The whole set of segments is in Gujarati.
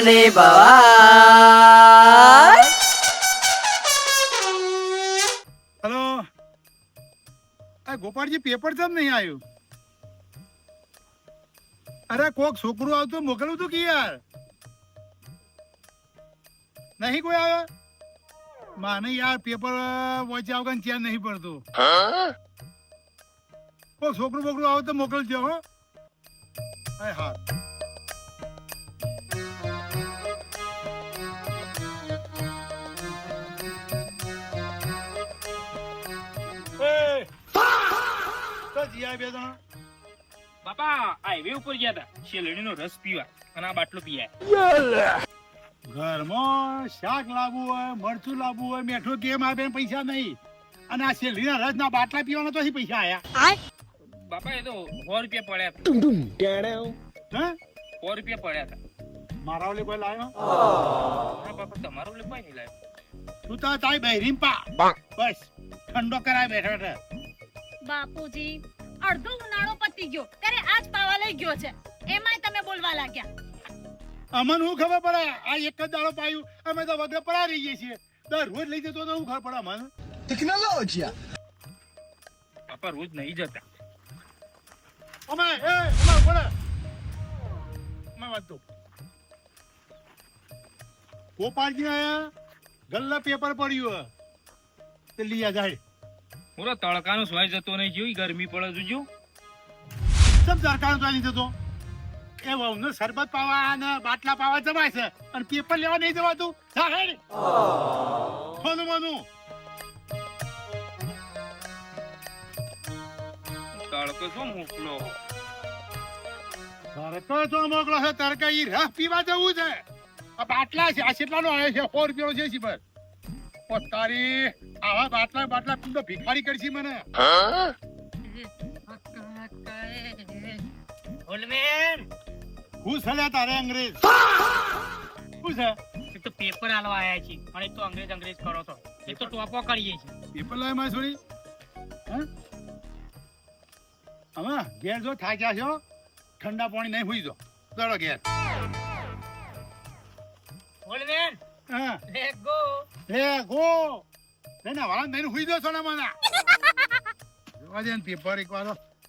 ને ભવાય. હેલો, આ ગોપાળજી પેપર કેમ નહીં આવ્યું? અરે કોક છોકરું આવતું મોકલવું તું કે યાર. નહીં કોઈ આવે? માને યાર પેપર વાંચ્યા વગર ચેન નહીં પડતું. કોક છોકરું બોકરું આવે તો મોકલજો હો. હા. બાપા હાઈવે ઉપર ગયા હતા શેલડીનો રસ પીવા અને આ બાટલો પીયા. ઘરમાં શાક લાવવું હોય, મરચું લાવવું હોય, મેઠું કેમ આપે પૈસા નહીં, અને આ શેરડીના રસના બાટલા પીવાના તો પૈસા આયા. બાપા એ તો 100 રૂપિયા પડ્યા હતા. હે 100 રૂપિયા પડ્યા હતા. મારા ઓલે કોઈ લાવ્યો? હા બાપા તમારો એટલે કોઈ નહીં લાવ્યો. તું તો તારી બહેરીમ પા બસ ઠંડો કરાય બેઠા બેઠા. બાપુજી અડધો ઉનાળો પતી ગયો ત્યારે આજ પાવા લઈ ગયો છે, એમાંય તમે બોલવા લાગ્યા. અમને હું ખબર પડે? આ એક જ દાડો પાયું, અમે તો વગર પડા રહી જઈએ છીએ. દર રોજ લઈ જતો તો હું ખબર પડે મને? ટેકનોલોજી. બાપા રોજ નહીં જતા. અમે પડે અમે વાત તો ગોપાલજી આયા, ગલ્લા પેપર પડ્યું તે લીયા જાય. પૂરો તડકાનો સ્વાય જતો નહીં, જેવી ગરમી પડે જોજો. સબ સરકાર તો નહીં જતો. એ વહુને શરબત પાવા અને બાટલા પાવા જવાય છે, અને પેપર લેવા નહીં જવાતું. સોનું માનું તડકો શું મોકલો? તડકો તો મોકલો છે, તડકા ઈ રસ પીવા જવું છે. આ બાટલા છે, આ કેટલાનો આવે છે? 100 રૂપિયાનો છે શીબર. તારી આવા બાટલા તું તો ભિખારી કરશી મને. હું છે તારે અંગ્રેજ? શું છે? એક તો પેપર આલવા આયા છે અને એક તો અંગ્રેજ કરો તો, એક તો ટોપો કરીએ છે. પેપર લાવે માં છોડી. હવે ઘેર જો થાક્યા છો, ઠંડા પાણી નહીં હુઈ જો. દોડો ઘેર. ઓલમેન હા લેટ ગો. લે ગો ના વાળા નહીં હુઈ જો સોના મને. જોવા દે પેપર એક વાર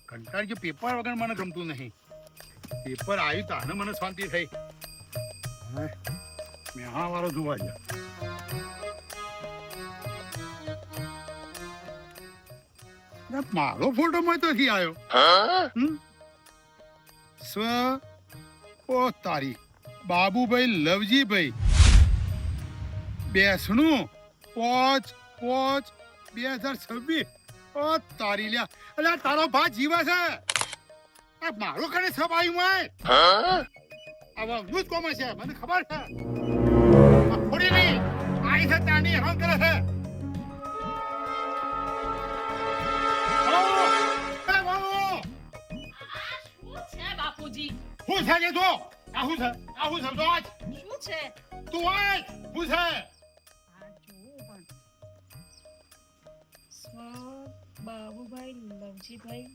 કંટાળ કે પેપર વગર મને ગમતું નહીં. પેપર આવ્યું તાને મને શાંતિ થઈ. મેહા વાળો જોવા ગયા. મારો ફોટો માં તો થી આવ્યો. સ્વ ઓ તારી બાબુભાઈ લવજીભાઈ બેસણું 5/5/2026. ઓ તારી લ્યા, અલ્યા તારો ભા જીવે છે. આ મારો કને છપાયું હોય આવા નું જ કોમાં છે, મને ખબર છે. આ ફોડી નહીં આઈ છે તાની હેરાન કરે છે. બાપુજી હું છે કે તો આહું છે તો આજ શું છે? તું આજ હું છે. બાબુભાઈ લવજીભાઈ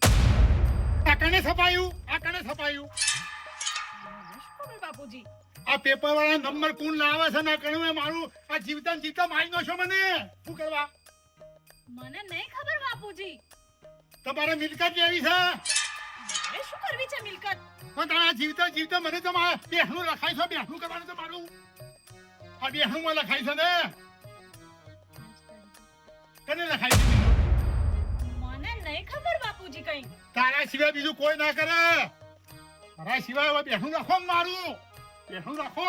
આ કને છપાયું? બાપુજી આ પેપર વાળા નંબર કોણ લાવે છે ને કણું મારું આ જીવતા મારી નો છો મને. શું કરવા? મને નહીં ખબર બાપુજી. તમારે મિલકત લેવી છે? મારે શું કરવી છે મિલકત? પણ તારા જીવતા મને તો મારે બેહનું લખાય છે. બેહનું કરવાનું તો મારું આ બેહનું માં લખાય છે ને. કને લખાય છે? મને નહીં ખબર બાપુજી કઈ. તારા સિવાય બીજું કોઈ ના કરે. તારા સિવાય હવે બેહનું રાખો મારું. બેહનું રાખો.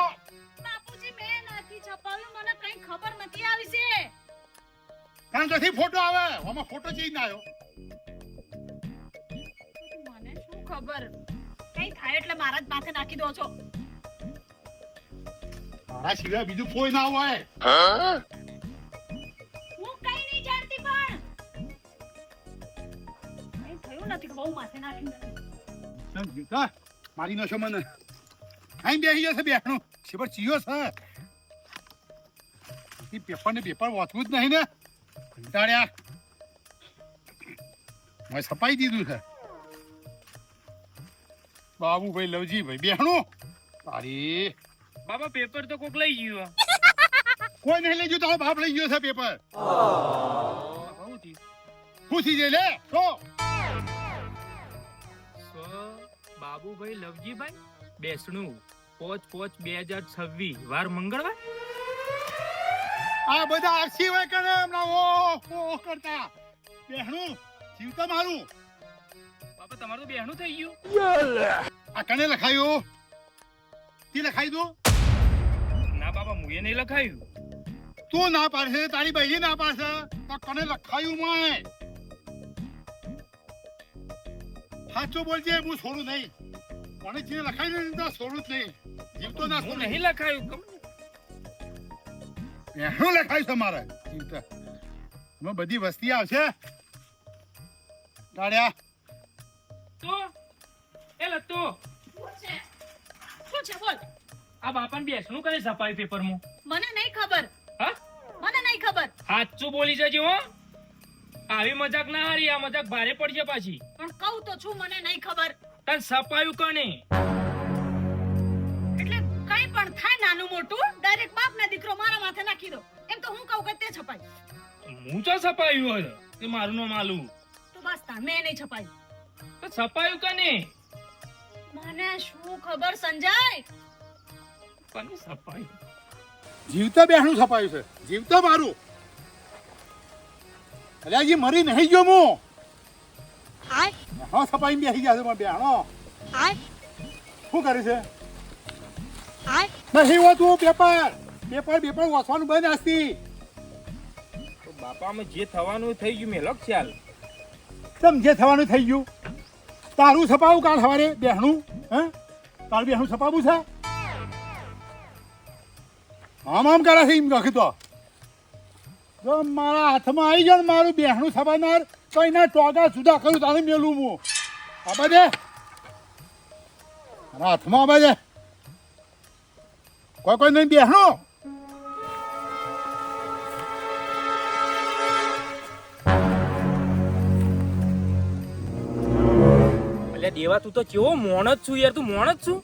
બાપુજી મેં નથી છપાવ્યું, મને કઈ ખબર નથી આવી છે. કારણ કે ફોટો આવે આમાં ફોટો ચેન્જ ના આવ્યો. મને શું ખબર? કઈ થાય એટલે મારા જ માથે નાખી દો છો. તારા સિવાય બીજું કોઈ ના હોય. હું કઈ નહીં જાણતી, પણ કઈ થયું નથી કે બહુ માથે નાખી દે. મારી નો છો મને. અહીં બેસી જશે બેહનું શિબર ચિયો છે. પેપર ને પેપર વાંચવું જ નહીં ને. કંટાળ્યા. મેં છપાઈ દીધું છે. બાબુભાઈ લવજીભાઈ બેહણું તારી બાપા પેપર તો કોક લઈ ગયું. કોઈ નહીં લઈ ગયું, તારો બાપ લઈ ગયો છે પેપર. આવું થયું. પૂછી જઈ લે તો. બાબુભાઈ લવજીભાઈ બેસણું 5/5/2026 વાર મંગળવાર. આ બધા આરસી હોય કરે હમણાં ઓ કરતા. બેહણું જીવતા મારું. બાપા તમારું તો બેહણું થઈ ગયું. આ કને લખાયું? તી લખાઈ દો. ના બાપા મુએ નહીં લખાયું. તું ના પાડશે, તારી બહેરી ના પાડશે, તો કને લખાયું મેં? સાચું બોલજે, હું છોડું નહીં. મને જે લખાયું ને તો છોડું જ નહીં. જીવતો ના હું છોડું. નહીં લખાયું. શું લખાયું છે મારે જીવતા? એમાં બધી વસ્તી આવશે ગાડ્યા. તો એ લતો શું છે બોલ. આ બાપાને બેસણું કરે સફાઈ પેપરમાં. મને નહીં ખબર. હા મને નહીં ખબર. સાચું બોલી જજો હો. આવી મજાક ના હારી, આ મજાક ભારે પડશે પાછી. પણ કહું તો છું મને નહીં ખબર. તને સફાયું કને? એટલે કઈ પણ થાય નાનું મોટું ડાયરેક્ટ બાપ ના દીકરો મારા માથે નાખી દો. એમ તો હું કહું કે તે છપાય. હું તો સફાયું હોય તે મારું નામ આલું. તો બસ તાર મેં નહીં છપાય. તો સફાયું કને? મને શું ખબર સંજય. કને સફાયું? જીવતા બેહણું છપાયું છે, જીવતા મારું. અરે હજી મરી નહીં ગયો હું. હા છપાઈ બેસી ગયા છે પણ બેહણો શું કરે છે? નહીં હોતું પેપર વાંચવાનું બંધ આસતી. તો બાપામાં જે થવાનું થઈ ગયું મેં ખ્યાલ. તમ જે થવાનું થઈ ગયું. તારું છપાવું કાલ સવારે બેહણું. હે તારું બેહણું છપાવું છે? આમ કરે છે એમ લખી તો. જો મારા હાથમાં આવી ગયો ને મારું બેહણું છપાનાર તો એના ટોગા જુદા કરું તારે મેલું હું. આ બધે મારા હાથમાં આ બધે કોઈ નહીં બેહણું. અલ્યા દેવા તું તો કેવો મોણ જ છું યાર. તું મોણ જ છું.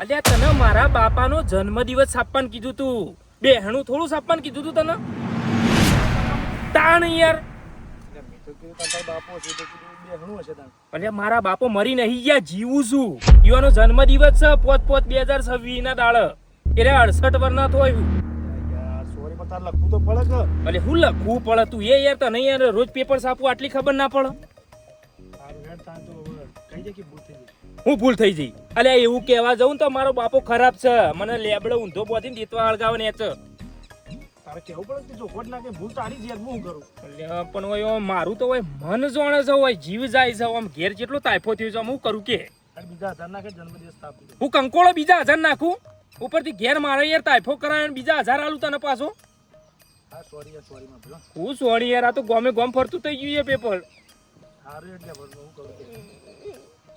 અલ્યા તને મારા બાપાનો જન્મદિવસ છાપવાનું કીધું તું. બેહણું થોડું છાપવાનું કીધું તું તને. તાણ યાર. અલ્યા મારા બાપો મરી નહીં ગયા, જીવું છું. યુવાનો જન્મદિવસ છે 5/5/2026 ના દાળ. એટલે 68 વર્ષના થયું. અલે હું લખવું પડે તું એ યાર. તને યાર રોજ પેપર છાપવું આટલી ખબર ના પડે? હું ભૂલ થઈ જઈ. અલ્યા એવું કહેવા જાઉં તો મારો બાપો ખરાબ છે. મને લેબડો ઊંધો બોધીને દેતવા હળગાવે ને છે. પણ હોય મારું તો હોય મન જોણે છે, હોય જીવ જાય છે. આમ ઘેર જેટલો તાઇફો થયો છે, હું કરું કે હું કંકોળો બીજા 1000 નાખું ઉપરથી ઘેર મારે યાર તાઇફો કરાવે બીજા 1000 આલું તને પાછો. હું સોરી યાર. આ તો ગોમે ગોમ ફરતું થઈ ગયું એ પેપર.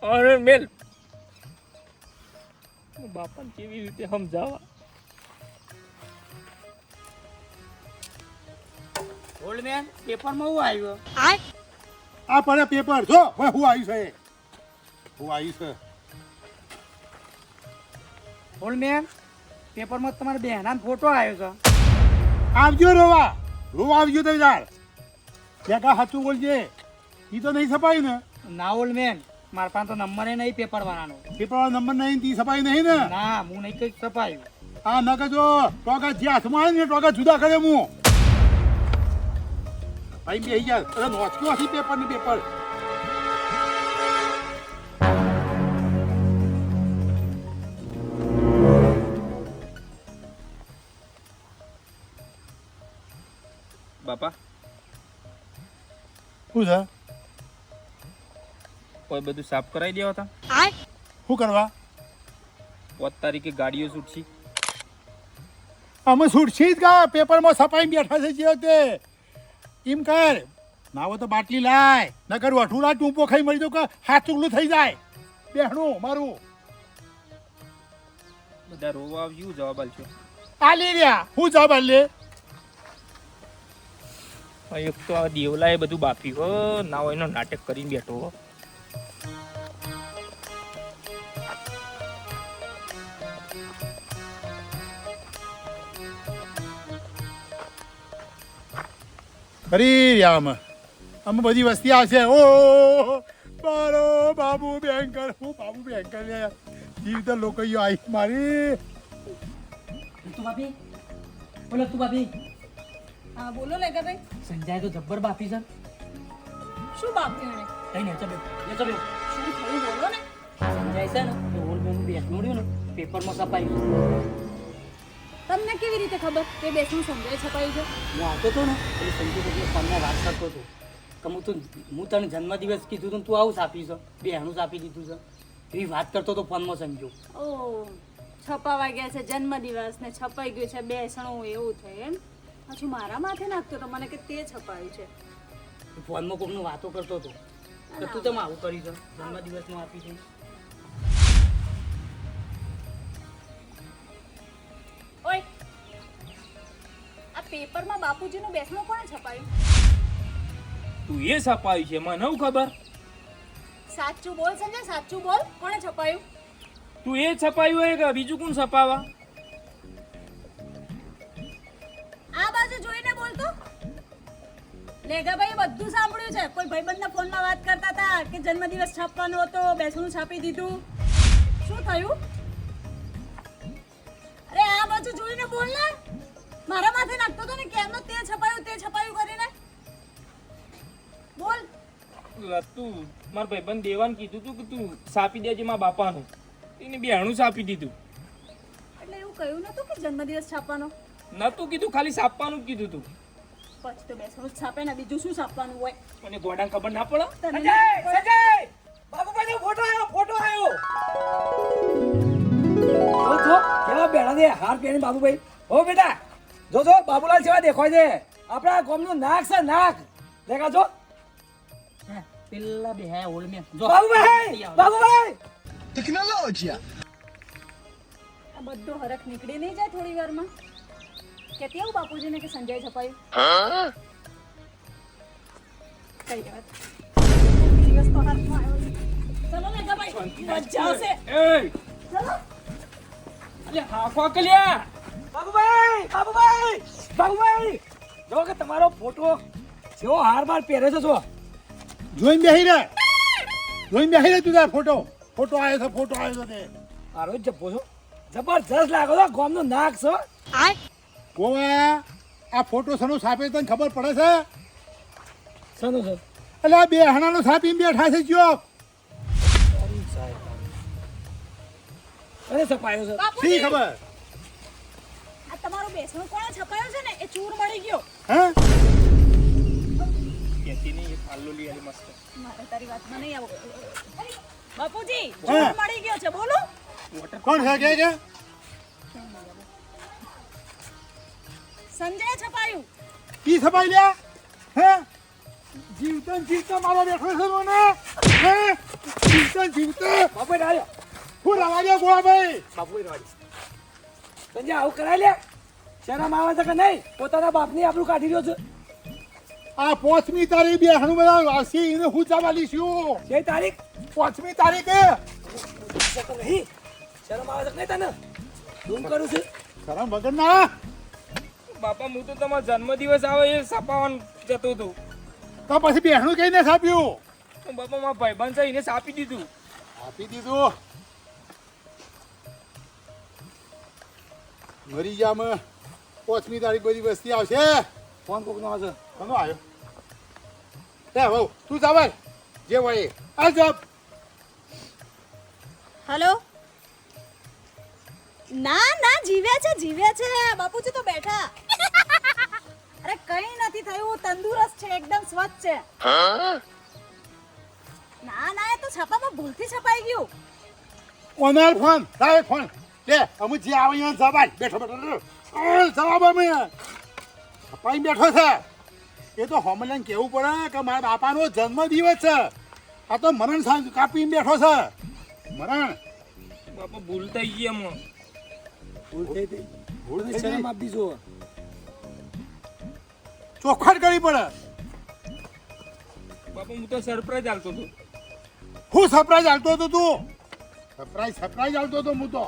અરે મેલ બાપાને કેવી રીતે સમજાવવા? ઓલ્ડમેન પેપરમાં હું આવ્યું? આ પડે પેપર જો હવે હું આવ્યું છે. હું આવ્યું છે. ઓલ્ડમેન પેપરમાં તમારા બહેનાનો ફોટો આવ્યો છે. આવજો રોવા આવજો તો યાર. બેગા સાચું બોલજે. ઈ તો નહીં છપાયું ને? ના ઓલ્ડમેન મારા પાસે તો નંબર નહીં પેપર વાળાનો. પેપર વાળો નંબર નહીં તી છપાયું નહીં ને? ના હું નહીં કઈ છપાયું. આ ન કહેજો. ટોગા જે હાથમાં આવે ને ટોગા જુદા કરે હું. ભાઈ બેસી ગયા. અરે નોચક્યો હશે પેપર ને પેપર. બાપા શું છે? કોઈ બધું સાફ કરાવી દેવા હતા. શું કરવા? 5 તારીખે ગાડીઓ છૂટશી. અમે છૂટશી જ કા પેપરમાં છપાઈ બેઠા છે જે તે. એમ કર ના હોય તો બાટલી લાય. ન કર વઠુલા ટૂંપો ખાઈ મળી જાવ કે હાથ ચૂકલું થઈ જાય. બેહણું મારું બધા રોવા આવ્યું જવાબ આલજો. આલી રહ્યા હું જવાબ આલે. એક તો આ દેવલા એ બધું બાફી હો ના હોય એનો નાટક કરીને બેઠો હો. કરી રહ્યા અમે બધી વસ્તી આવશે. ઓ મારો બાબુ બેંકર, હું બાબુ બેંકર લે જીવતા લોકો આવી મારી. તું ભાભી બોલો, તું ભાભી હા બોલો લેગા ભાઈ. સંજય તો જબ્બર બાપી છે. શું બાપ્યું એને? કઈ નહીં ચલો ચલો. શું થયું બોલો ને. સંજય છે ને તો હોલ મેં બેસનું રહ્યું ને પેપરમાં છપાયું. તમને કેવી રીતે ખબર કે બેસનું સમજાય છપાયું છે? હું આવતો હતો ને એટલે સંજય એટલે ફોનમાં વાત કરતો હતો કે હું તને જન્મદિવસ કીધું તું, તું આવું છાપી છે, બેહણું છાપી દીધું છે એવી વાત કરતો હતો ફોનમાં. સમજો ઓ છપાવા ગયા છે જન્મદિવસ ને છપાઈ ગયું છે બેસણું, એવું થયું એમ? પાછું મારા માથે નાખતો તો મને કે તે છપાયું છે. ફોનમાં કોકનું વાતો કરતો હતો કે તું તમે આવું કરી છે જન્મદિવસમાં આપી છે. ઓય આ પેપરમાં બાપુજીનું બેસણું કોણે છપાયું? તું એ છપાયું છે મને નવું ખબર. સાચું બોલ સંજય, સાચું બોલ, કોણે છપાયું? તું એ છપાયું હોય કે બીજું કોણ છપાવા? આ બાજુ જોઈને બોલતો. લેગાભાઈ બધું સાંભળ્યું છે. કોઈ ભાઈબંધના ફોનમાં વાત કરતા હતા કે જન્મદિવસ છાપવાનો હતો, બેસણું છાપી દીધું. શું થયું? અરે આ બાજુ જોઈને બોલ ને. મારા માથે નાખતો હતો ને કેમનો તે છપાયું કરીને. બોલ. તું મારા ભાઈબંધ દેવાન કીધું તું કે તું છાપી દેજે મારા બાપાનું, એને બેહણું છાપી દીધું. એટલે એવું કહ્યું નતું કે જન્મદિવસ છાપવાનો? નતું કીધું, ખાલી છાપવાનું જ કીધું તું. પછી તો બેસણું જ છાપે ને, બીજું શું છાપવાનું હોય? અને ગોડાને ખબર ના પડે. તને બાબુભાઈ ફોટો આવ્યો. જો કેવા બેડા દે હાર પહેરી બાબુભાઈ. હો બેટા જો બાબુલાલ જેવા દેખાય છે. આપણા ગામનું નાક છે, નાક દેખા જો. પેલા બે હે હોલ મે જો બાબુભાઈ આ બધો હરખ નીકળી નહીં જાય થોડી વારમાં? કેતી આવું બાપુજીને કે સંજય છપાયું? કઈ વાત દિવસ તો હાથમાં આવ્યો છે. ચલો ને ભાઈ મજા આવશે. એ ચલો. અલે હાફો કલ્યા. બાબુભાઈ જો કે તમારો ફોટો જેવો હાર બાર પહેરે છે. જો જોઈને બેહી રે તું તાર ફોટો આવ્યો છે તે મારો જ જબ્બો છો, જબરજસ્ત લાગો છો. ગામનું નાક છો. ગોવા આ ફોટો સનો છાપે તને ખબર પડે છે? સનું સર એટલે આ બે હણાનો છાપીને બેઠા છે જો. અરે સપાયો છે. શી બાપુજી ખબર? આ તમારું બેસણું કોણે છપાયું છે ને એ ચૂર મળી ગયો. હે કેતી નહીં એ ફાલ્લો લઈ આલી મસ્ત. મારે તારી વાતમાં નહીં આવો. બાપુજી હા. ચૂર મળી ગયો છે, બોલો. કોણ છે કે સંજય છપાયું. કી છપાઈ લ્યા? હે જીવતા મારો બેઠો છે મને. હે જીવતા બાપુભાઈ આવ્યો. હું રવા દે ગોવાભાઈ. બાપુભાઈ રાડી સંજય આવું કરાય લે. શરમ આવે છે કે નહીં? પોતાના બાપની આપણું કાઢી રહ્યો છે. આ 5મી તારીખ બે હણું બધા આવશે એને હું જવા લઈશું. જે તારીખ 5મી તારીખે નહીં. શરમ આવે છે કે નહીં તને? શું કરું છું? શરમ વગર ના. બાપા હું તો તમારો જન્મદિવસ આવે એ છપાવવાનું જતો હતો. તો પછી બેહણું કઈને છાપ્યું? તો બાપા મારા ભાઈબંધ છે એને છાપી દીધું. આપી દીધું. મરી જામ 5મી તારીખ બધી વસ્તી આવશે. ફોન કોકનો આવે છે. કોનો આવ્યો? હે હો તું જવાય જે હોય એ. આ જબ હેલો. ના જીવ્યા છે બાપુજી તો બેઠા. અરે કઈ નથી થયું, તંદુરસ્ત છે, એકદમ સ્વચ્છ છે. ના એ તો છાપામાં ભૂલથી છપાઈ ગયું. ઓનર ફોન લાવે ફોન લે અમુક જે આવે અહીંયા જવાય બેઠો જવાબ અમે અપાઈ બેઠો છે. એ તો હોમલેન કેવું પડે કે મારા બાપાનો જન્મદિવસ છે. આ તો મરણ કાપીને બેઠો છે. મરણ બાપા ભૂલ થઈ ગઈ એમાં. ભૂલ થઈ ભૂલ થઈ શરમ ગઈ. આપી જો. ચોખવટ કરવી પડે. બાપા હું તો સરપ્રાઈઝ આલતો હતો. હું સરપ્રાઈઝ આલતો હતો તું? સરપ્રાઈઝ આલતો હતો હું તો.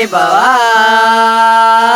ભવા